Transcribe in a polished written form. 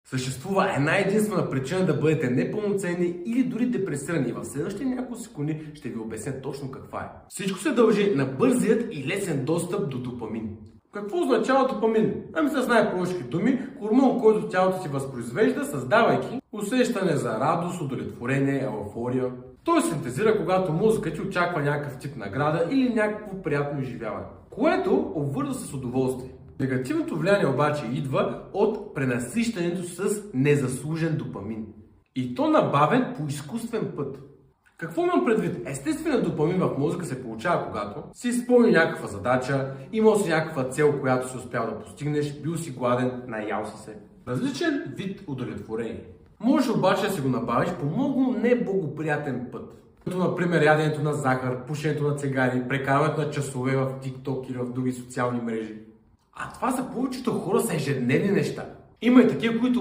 Съществува една единствена причина да бъдете непълноценни или дори депресирани. В следващите няколко секунди ще ви обясня точно каква е. Всичко се дължи на бързият и лесен достъп до допамин. Какво означава допамин? С най-прости думи, хормон, който тялото си възпроизвежда, създавайки усещане за радост, удовлетворение, еуфория. Той се синтезира, когато мозъкът ти очаква някакъв тип награда или някакво приятно изживяване, което обвързва с удоволствие. Негативното влияние обаче идва от пренасищането с незаслужен допамин. И то набавен по изкуствен път. Какво имам предвид? Естественият допамин в мозъка се получава, когато си изпълни някаква задача, имал си някаква цел, която си успял да постигнеш, бил си гладен, наял си се. Различен вид удовлетворение. Можеш обаче да си го набавиш по много неблагоприятен път. Като например яденето на захар, пушенето на цигари, прекарването на часове в TikTok или в други социални мрежи. А това за повечето хора са ежедневни неща. Има и такива, които